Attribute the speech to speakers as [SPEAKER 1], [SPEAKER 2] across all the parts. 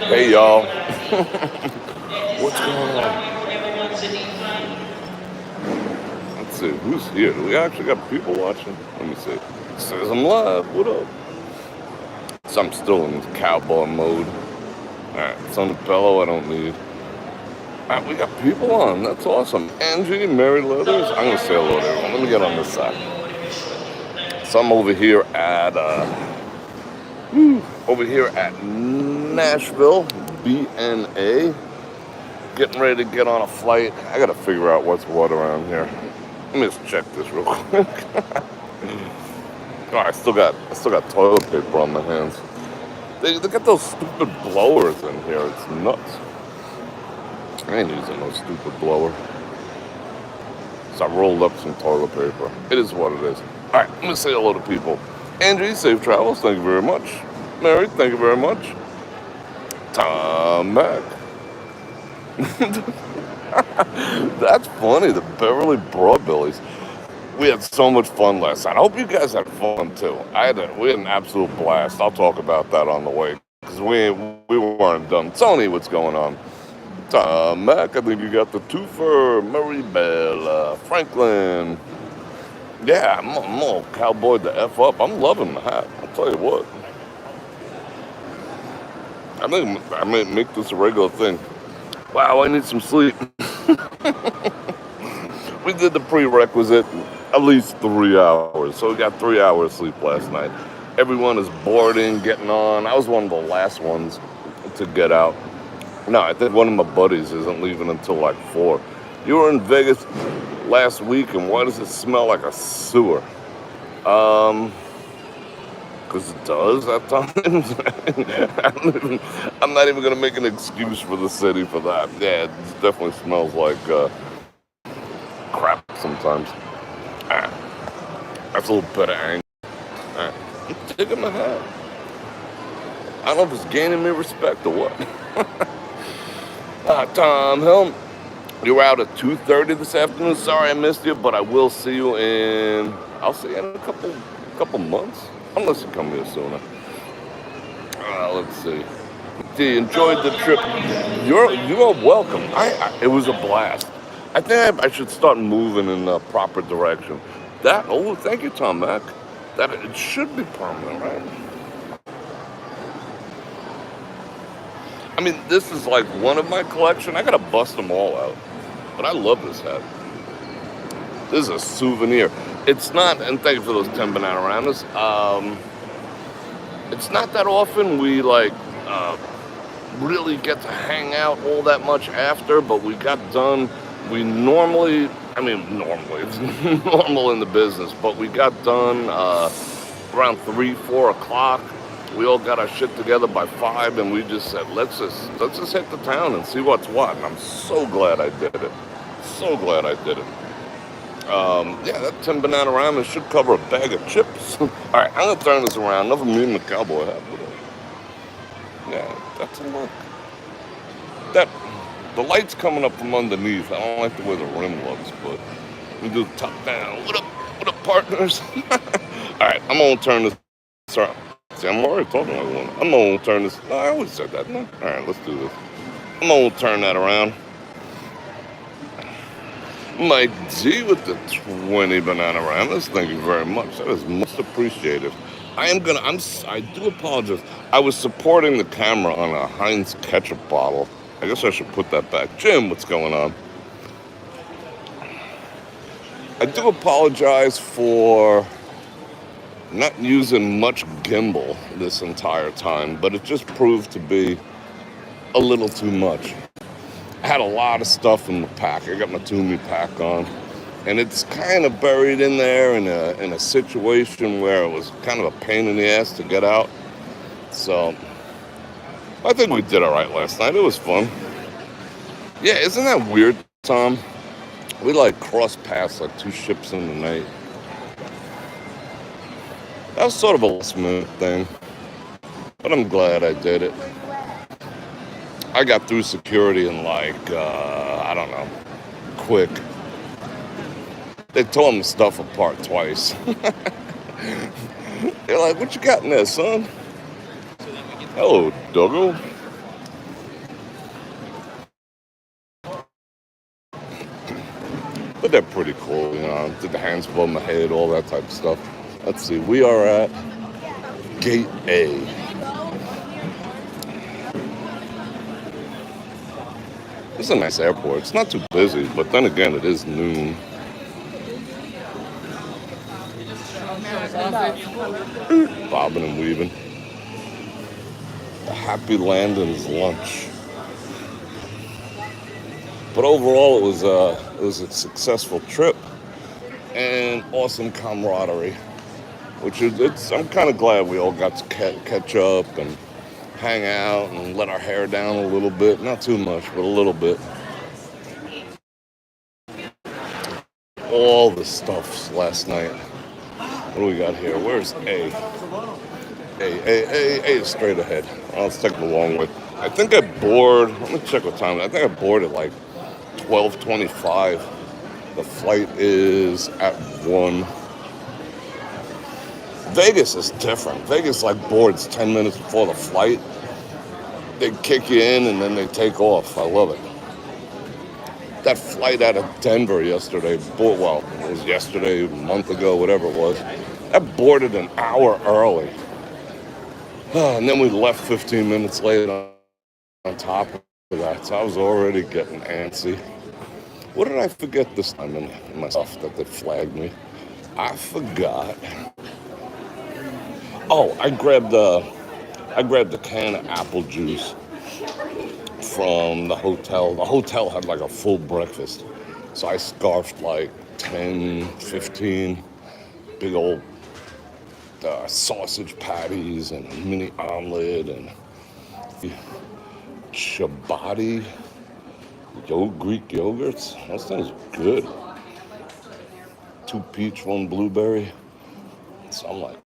[SPEAKER 1] Hey y'all, what's going on? Let's see, who's here? Do we actually got people watching? Let me see. It says I'm live. What up? So I'm still in cowboy mode. Alright, it's on the pillow. I don't need. Alright, we got people on. That's awesome. Angie, Mary Leathers. I'm gonna say hello to everyone. Let me get on this side. So I'm over here at Nashville, BNA. Getting ready to get on a flight. I gotta figure out what's what around here. Let me just check this real quick. Oh, I still got toilet paper on my hands. They got those stupid blowers in here. It's nuts. I ain't using no stupid blower. So I rolled up some toilet paper. It is what it is. All right, let me say hello to people. Angie, safe travels. Thank you very much. Mary, thank you very much. Tom Mac. That's funny. The Beverly Broadbillies. We had so much fun last night. I hope you guys had fun too. We had an absolute blast. I'll talk about that on the way because we weren't done. Tony, what's going on? Mac, I think you got the twofer. Mary Bell, Franklin. Yeah, I'm all cowboyed the F up. I'm loving the hat. I'll tell you what. I think I may make this a regular thing. Wow, I need some sleep. We did the prerequisite, at least 3 hours. So we got 3 hours sleep last night. Everyone is boarding, getting on. I was one of the last ones to get out. No, I think one of my buddies isn't leaving until like 4. You were in Vegas last week, and why does it smell like a sewer? Because it does at times. I'm not even going to make an excuse for the city for that. Yeah, it definitely smells like crap sometimes. That's a little bit of anger. I'm taking my hat. I don't know if it's gaining me respect or what. Tom Helm, you were out at 2:30 this afternoon. Sorry I missed you, but I will see you I'll see you in a couple months. Unless you come here sooner. Let's see. D, enjoyed the trip. You're welcome. It was a blast. I think I should start moving in the proper direction. Thank you, Tom Mac. It should be permanent, right? I mean, this is like one of my collection. I gotta bust them all out. But I love this hat. This is a souvenir. It's not, and thank you for those 10 Bananamas. It's not that often we really get to hang out all that much after, but we got done. It's normal in the business, but we got done around 3, 4 o'clock. We all got our shit together by 5, and we just said, let's just hit the town and see what's what. And I'm so glad I did it. So glad I did it. Yeah, that 10 Bananarama should cover a bag of chips. All right, I'm gonna turn this around. Never mean the cowboy hat. Yeah, that's a look. The light's coming up from underneath. I don't like the way the rim looks, but we do the top down. What up, partners? All right, I'm gonna turn this around. See, I'm already talking like one. I'm gonna turn this. No, I always said that. No? All right, let's do this. I'm gonna turn that around. Mike G with the 20 Bananaramas. Thank you very much. That is most appreciated. I do apologize. I was supporting the camera on a Heinz ketchup bottle. I guess I should put that back. Jim, what's going on? I do apologize for not using much gimbal this entire time, but it just proved to be a little too much. I had a lot of stuff in the pack. I got my Toomey pack on, and it's kind of buried in there in a situation where it was kind of a pain in the ass to get out. So I think we did all right last night. It was fun. Yeah, isn't that weird, Tom? We crossed paths like 2 ships in the night. That was sort of a last-minute thing, but I'm glad I did it. I got through security in I don't know, quick. They tore my stuff apart twice. They're like, what you got in there, son? Hello, doggo. But they're pretty cool, you know. Did the hands above my head, all that type of stuff. Let's see, we are at Gate A. This is a nice airport. It's not too busy, but then again, it is noon. Bobbing and weaving. The happy landing's lunch. But overall, it was a successful trip and awesome camaraderie. Which is, I'm kind of glad we all got to catch up and hang out and let our hair down a little bit. Not too much, but a little bit. All the stuffs last night. What do we got here? Where's A? A is straight ahead. Let's take the long way. I think I board. Let me check what time. I think I boarded like 12:25. The flight is at 1. Vegas is different. Vegas like boards 10 minutes before the flight. They kick you in and then they take off. I love it. That flight out of Denver yesterday, well, it was yesterday, a month ago, whatever it was. I boarded an hour early. And then we left 15 minutes late on top of that. So I was already getting antsy. What did I forget this time in myself that they flagged me? I forgot. Oh, I grabbed a can of apple juice from the hotel. The hotel had like a full breakfast. So I scarfed like 10, 15 big old sausage patties and a mini omelet and ciabatta Greek yogurts. Those things are good. 2 peach, 1 blueberry. So I'm like,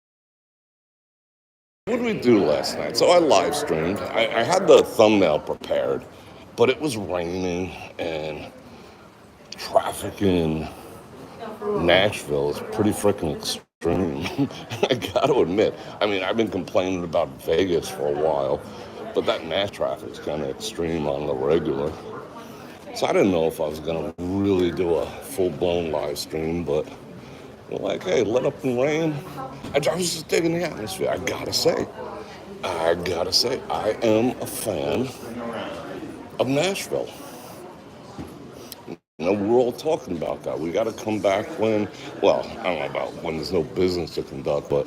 [SPEAKER 1] what did we do last night? So I live streamed. I had the thumbnail prepared, but it was raining and traffic in Nashville is pretty freaking extreme. I gotta admit. I mean, I've been complaining about Vegas for a while, but that Nash traffic's kind of extreme on the regular. So I didn't know if I was gonna really do a full-blown live stream, but we're like, hey, let up and rain. I was just digging the atmosphere. I gotta say, I am a fan of Nashville. You know, we're all talking about that. We got to come back when, well, I don't know about when there's no business to conduct, but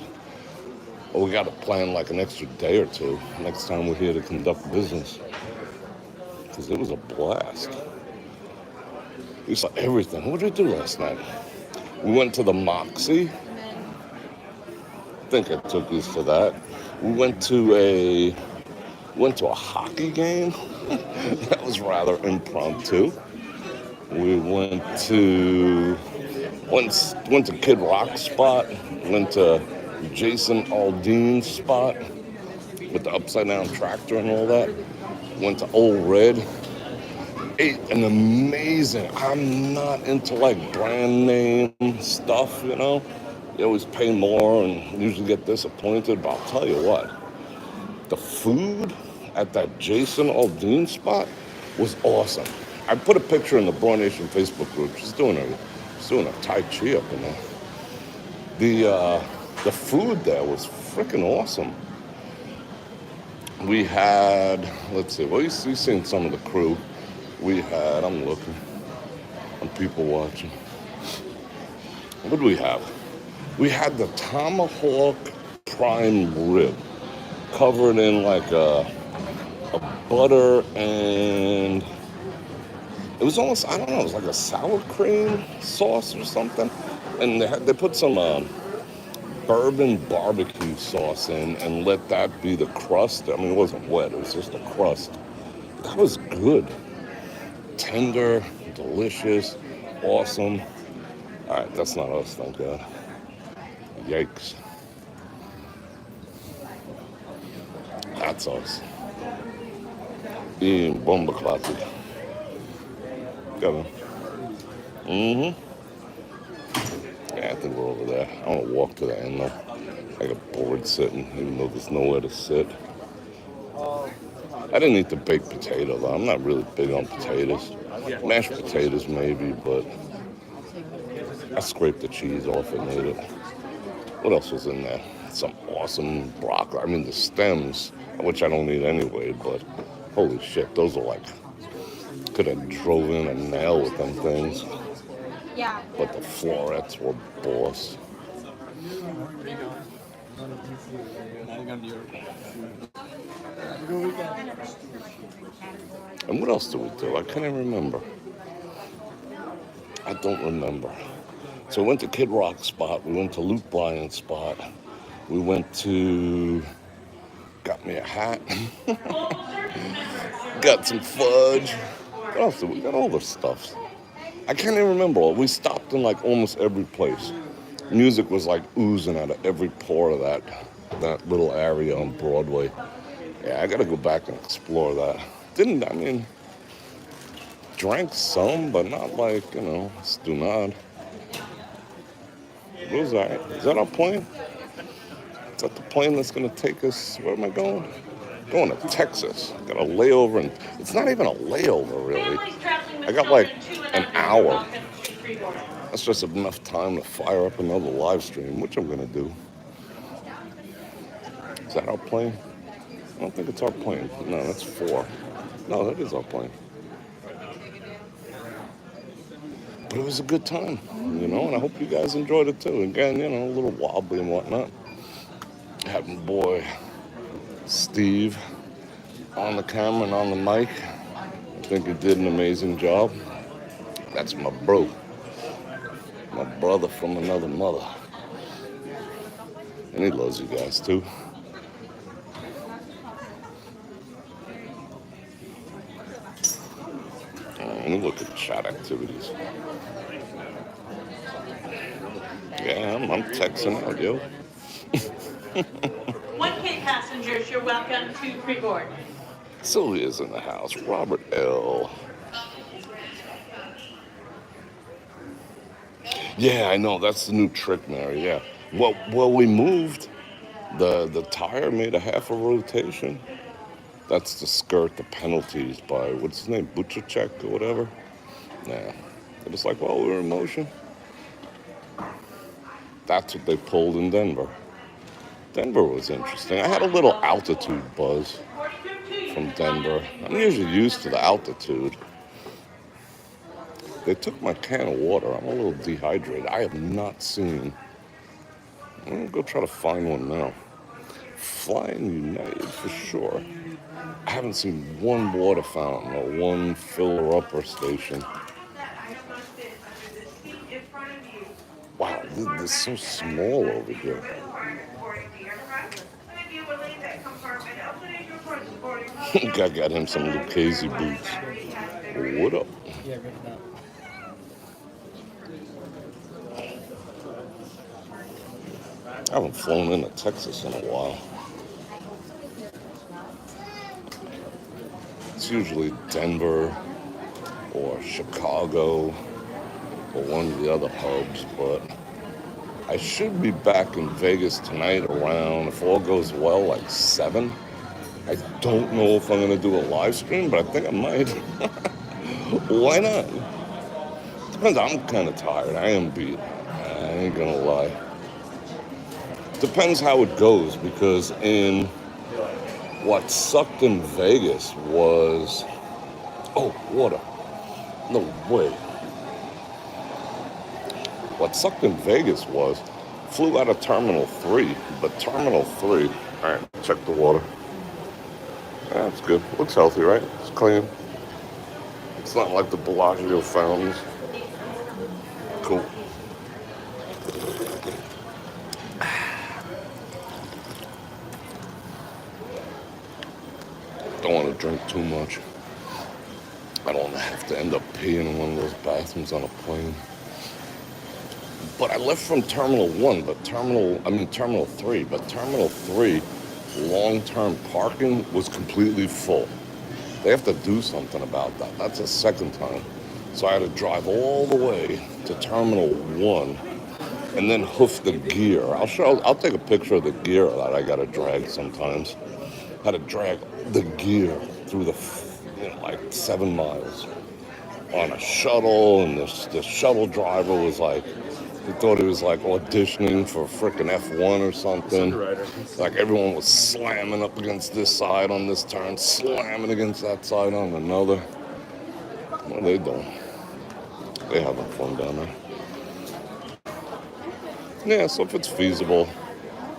[SPEAKER 1] we got to plan like an extra day or two next time we're here to conduct business. Because it was a blast. We saw everything. What did we do last night? We went to the Moxie. I think I took us to that. We went to a hockey game. That was rather impromptu. We went to Kid Rock's spot. Went to Jason Aldean's spot with the upside down tractor and all that. Went to Old Red. Ate an amazing. I'm not into like brand name stuff, you know. You always pay more and usually get disappointed. But I'll tell you what, the food at that Jason Aldean spot was awesome. I put a picture in the Bror Nation Facebook group. She's doing a Tai Chi up in there. The food there was freaking awesome. We had, let's see, well, you've seen some of the crew. I'm looking, I'm people watching. What do we have? We had the tomahawk prime rib covered in like a butter and it was almost, I don't know, it was like a sour cream sauce or something. And they put some bourbon barbecue sauce in and let that be the crust. I mean, it wasn't wet, it was just a crust. That was good. Tender, delicious, awesome. All right, that's not us, thank God. Yikes. That's us. In bomba classic. Got him. Yeah, think we're over there. I want to walk to the end though. I got bored sitting, even though there's nowhere to sit. I didn't eat the baked potato though. I'm not really big on potatoes. Mashed potatoes maybe, but I scraped the cheese off and ate it. What else was in there? Some awesome broccoli. I mean the stems, which I don't eat anyway, but holy shit, those are like, could have drove in a nail with them things. But the florets were boss. And what else did we do? I can't even remember. I don't remember. So we went to Kid Rock's spot. We went to Luke Bryan's spot. We went to... Got me a hat. Got some fudge. What else did we... Got all the stuff. I can't even remember. We stopped in like almost every place. Music was like oozing out of every pore of that little area on Broadway. Yeah, I gotta go back and explore that. Drank some, but not like, stunad. What was that? Is that our plane? Is that the plane that's gonna take us, where am I going? Going to Texas. Got a layover, and it's not even a layover really. I got like an hour. That's just enough time to fire up another live stream, which I'm gonna do. Is that our plane? I don't think it's our plane. No, that's 4. No, that is our plane. But it was a good time, and I hope you guys enjoyed it too. Again, a little wobbly and whatnot. Had my boy Steve on the camera and on the mic. I think he did an amazing job. That's my bro. My brother from another mother. And he loves you guys too. Let me look at chat activities. Yeah, I'm texting out, yo.
[SPEAKER 2] 1K passengers, you're welcome to pre-board.
[SPEAKER 1] Sylvia's in the house. Robert L. Yeah, I know. That's the new trick, Mary. Yeah. Well, we moved. The tire made a half a rotation. That's to skirt the penalties by, what's his name, Butchercheck or whatever. Yeah. It was like, well, we were in motion. That's what they pulled in Denver. Denver was interesting. I had a little altitude buzz from Denver. I'm usually used to the altitude. They took my can of water. I'm a little dehydrated. I have not seen... I'm going to go try to find one now. Flying United for sure. I haven't seen one water fountain or one filler-upper station. Wow, this is so small over here. Guy got him some Lucchese boots. What up? I haven't flown into Texas in a while. It's usually Denver or Chicago or one of the other hubs, but I should be back in Vegas tonight around, if all goes well, like 7. I don't know if I'm going to do a live stream, but I think I might. Why not? Depends. I'm kind of tired. I am beat. I ain't going to lie. Depends how it goes, because in what sucked in Vegas was... Oh, water. No way. What sucked in Vegas was, flew out of Terminal 3, but Terminal 3... All right, check the water. That's good. Looks healthy, right? It's clean. It's not like the Bellagio fountains. Cool. Don't want to drink too much. I don't want to have to end up peeing in one of those bathrooms on a plane. But I left from Terminal 1, Terminal 3, but Terminal 3, long-term parking was completely full. They have to do something about that. That's the second time. So I had to drive all the way to Terminal 1 and then hoof the gear. I'll take a picture of the gear that I gotta drag sometimes. Had to drag the gear through like 7 miles on a shuttle, and this shuttle driver was like, he thought he was like auditioning for frickin' F1 or something. Like everyone was slamming up against this side on this turn, slamming against that side on another. What are they doing? They having fun down there. Yeah, so if it's feasible,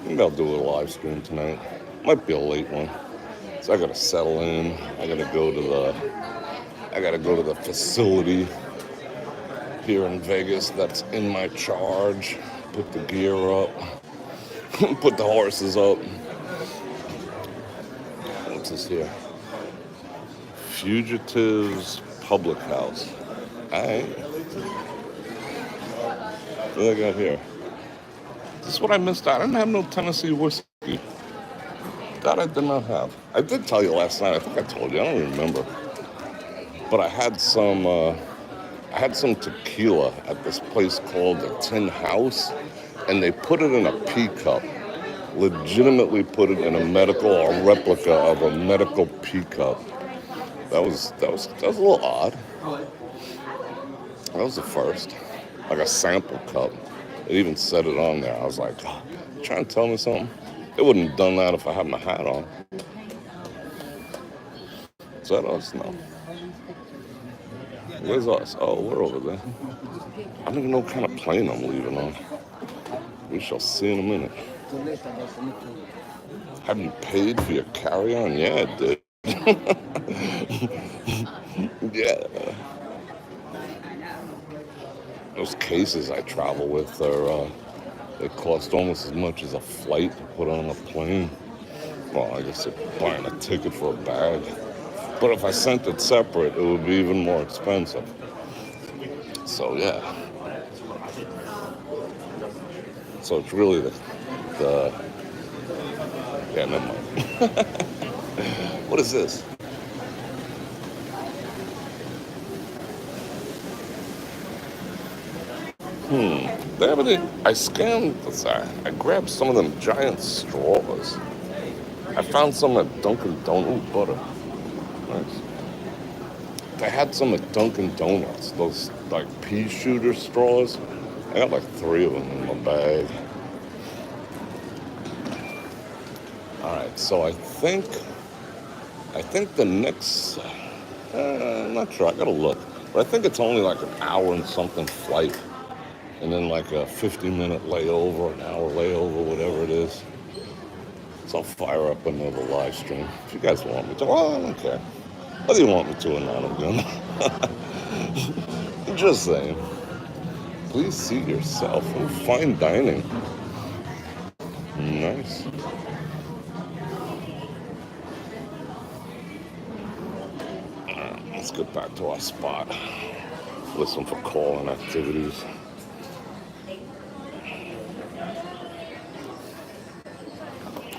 [SPEAKER 1] maybe I'll do a live stream tonight. Might be a late one. So I gotta settle in. I gotta go to the facility here in Vegas that's in my charge. Put the gear up. Put the horses up. What's this here? Fugitives Public House. Alright. What do I got here? This is what I missed out. I didn't have no Tennessee whiskey. That I did not have. I did tell you last night. I think I told you. I don't even remember. But I had some tequila at this place called the Tin House, and they put it in a pea cup. Legitimately put it in a replica of a medical pea cup. That was a little odd. That was the first. Like a sample cup. It even said it on there. I was like, oh, you trying to tell me something? It wouldn't have done that if I had my hat on. Is that us? No. Where's us? Oh, we're over there. I don't even know what kind of plane I'm leaving on. We shall see in a minute. Have you paid for your carry-on? Yeah, I did. Yeah. Those cases I travel with they cost almost as much as a flight to put on a plane. Well, I guess they're buying a ticket for a bag. But if I sent it separate, it would be even more expensive. So yeah. So it's really the yeah, never mind. What is this? They have any, I grabbed some of them giant straws. I found some at Dunkin' Donuts. Ooh, butter. Nice. They had some at Dunkin' Donuts, those like pea shooter straws. I got like 3 of them in my bag. All right, so I think the next, I'm not sure, I gotta look. But I think it's only like an hour and something flight. And then like a 50-minute layover, an hour layover, whatever it is. So I'll fire up another live stream. If you guys want me to, well, I don't care. Whether you want me to or not, I'm gonna. Just saying. Please seat yourself. Oh, fine dining. Nice. Let's get back to our spot. Listen for calling activities.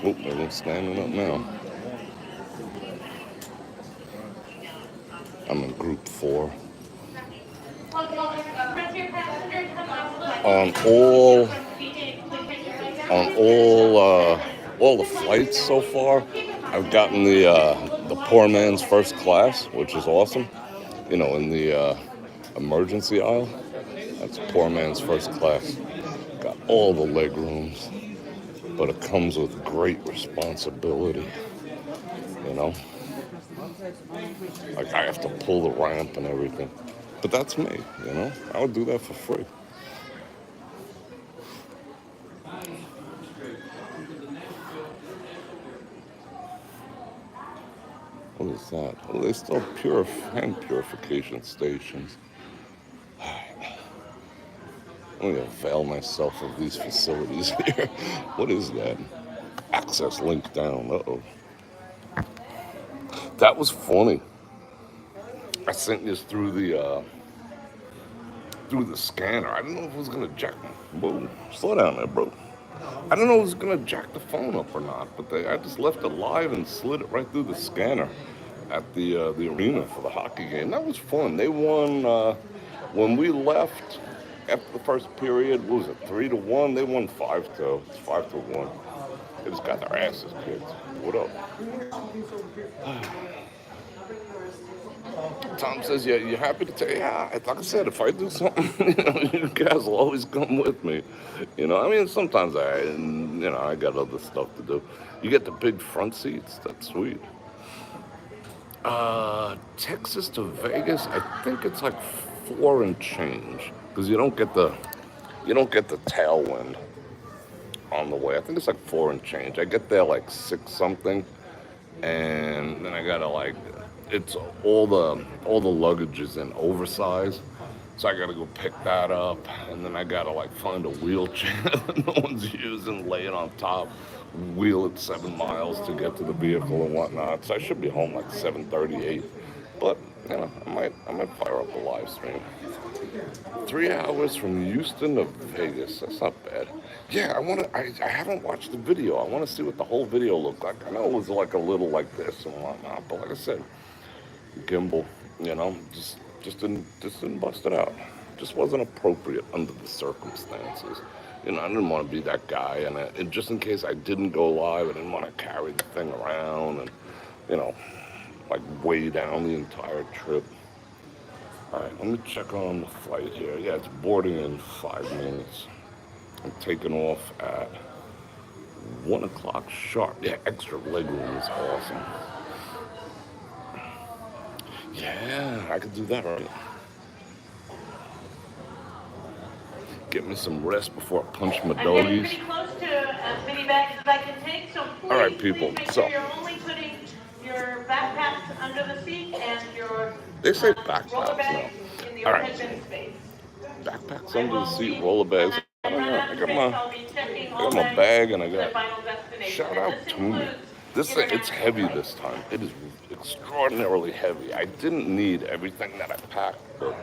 [SPEAKER 1] Oh, everyone's standing up now. I'm in group 4. On all the flights so far, I've gotten the poor man's first class, which is awesome. You know, in the emergency aisle, that's poor man's first class. Got all the leg rooms, but it comes with great responsibility. You know, like I have to pull the ramp and everything. But that's me, you know? I would do that for free. What is that? Oh, they still have hand purification stations. I'm going to avail myself of these facilities here. What is that? Access link down. Uh-oh. That was funny. I sent this through the scanner. I didn't know if it was going to jack. Whoa, slow down there, bro. I don't know if it was going to jack the phone up or not, but I just left it live and slid it right through the scanner at the arena for the hockey game. That was fun. They won when we left. After the first period, what was it, 3-1? They won 5-2. It's 5-1. They just got their asses kicked. What up? Tom says, "Yeah, you happy to tell you? Yeah, like I said, if I do something, you guys will always come with me. I mean, sometimes I got other stuff to do. You get the big front seats. That's sweet. Texas to Vegas, I think it's like four and change because you don't get the tailwind on the way. I think it's like four and change. I get there like six something, and then I gotta like, it's all the luggage is in oversize, so I gotta go pick that up, and then I gotta like find a wheelchair that no one's using, lay it on top, wheel it 7 miles to get to the vehicle and whatnot. So I should be home like 7:38, but I might fire up a live stream. 3 hours from Houston to Vegas. That's not bad. Yeah, I haven't watched the video. I want to see what the whole video looked like. I know it was like a little like this and whatnot, but like I said, gimbal, just didn't bust it out. Just wasn't appropriate under the circumstances. I didn't want to be that guy, and just in case I didn't go live, I didn't want to carry the thing around and you know like weigh down the entire trip. All right, let me check on the flight here. Yeah, it's boarding in 5 minutes. I'm taking off at 1 o'clock sharp. Yeah, extra legroom is awesome. Yeah, I could do that right. Get me some rest before I punch my
[SPEAKER 2] I'm getting
[SPEAKER 1] doggies.
[SPEAKER 2] pretty close to as many bags as I can take, so
[SPEAKER 1] All right,
[SPEAKER 2] please
[SPEAKER 1] people.
[SPEAKER 2] make
[SPEAKER 1] So
[SPEAKER 2] sure you're only putting your backpacks under the seat and your
[SPEAKER 1] they say
[SPEAKER 2] roller
[SPEAKER 1] backpacks now.
[SPEAKER 2] bags in the
[SPEAKER 1] All right,
[SPEAKER 2] overhead bin space.
[SPEAKER 1] backpacks
[SPEAKER 2] I
[SPEAKER 1] under the
[SPEAKER 2] will
[SPEAKER 1] seat,
[SPEAKER 2] leave
[SPEAKER 1] roller
[SPEAKER 2] when
[SPEAKER 1] bags. I
[SPEAKER 2] I
[SPEAKER 1] don't
[SPEAKER 2] run
[SPEAKER 1] know.
[SPEAKER 2] out
[SPEAKER 1] I
[SPEAKER 2] of
[SPEAKER 1] got
[SPEAKER 2] space.
[SPEAKER 1] my
[SPEAKER 2] I'll be checking
[SPEAKER 1] I
[SPEAKER 2] all
[SPEAKER 1] got my
[SPEAKER 2] bags
[SPEAKER 1] bag and I
[SPEAKER 2] to their
[SPEAKER 1] got
[SPEAKER 2] final destination.
[SPEAKER 1] shout
[SPEAKER 2] And
[SPEAKER 1] out
[SPEAKER 2] this
[SPEAKER 1] to me.
[SPEAKER 2] includes
[SPEAKER 1] This thing, it's
[SPEAKER 2] international
[SPEAKER 1] heavy
[SPEAKER 2] flights.
[SPEAKER 1] this time. It is extraordinarily heavy. I didn't need everything that I packed, but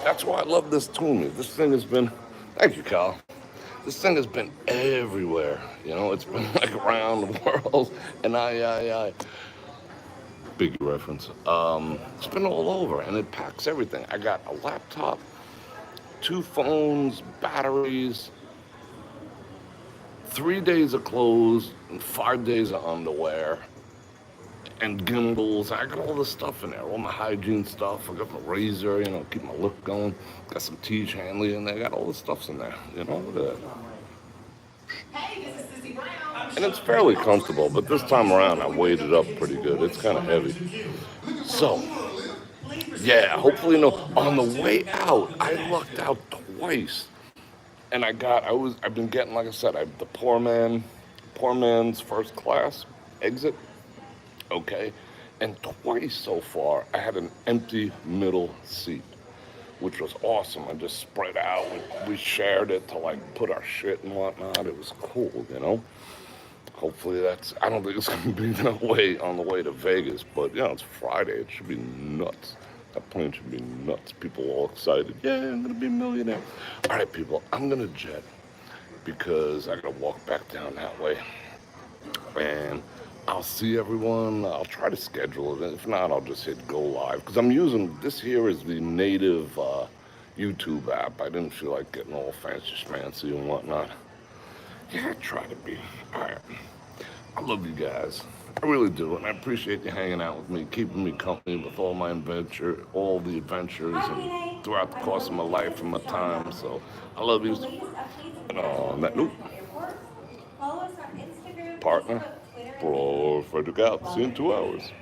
[SPEAKER 1] that's why I love this Toomey. This thing has been, thank you, Kyle. This thing has been everywhere. It's been like around the world, and big reference. It's been all over, and it packs everything. I got a laptop, two phones, batteries, 3 days of clothes, and 5 days of underwear, and gimbals. I got all this stuff in there, all my hygiene stuff. I got my razor, keep my look going. Got some Tiege Hanley in there. Got all this stuff's in there. Look at that. And it's fairly comfortable, but this time around I weighed it up pretty good. It's kind of heavy. So, yeah, hopefully no. On the way out, I lucked out twice. And I've been getting, like I said, the poor man's first class exit. Okay. And twice so far, I had an empty middle seat, which was awesome. I just spread out. We shared it to like put our shit and whatnot. It was cool. Hopefully I don't think it's going to be that way on the way to Vegas, but it's Friday. It should be nuts. That plane should be nuts. People all excited. Yeah, I'm going to be a millionaire. All right, people, I'm going to jet because I got to walk back down that way. And I'll see everyone. I'll try to schedule it. If not, I'll just hit go live because I'm using this here is the native YouTube app. I didn't feel like getting all fancy schmancy and whatnot. Yeah, I try to be. All right. I love you guys. I really do, and I appreciate you hanging out with me, keeping me company with all the adventures, and throughout the course of my life and my time. So I love you. And on that note, partner, Bror Fredrik out. See you in 2 hours.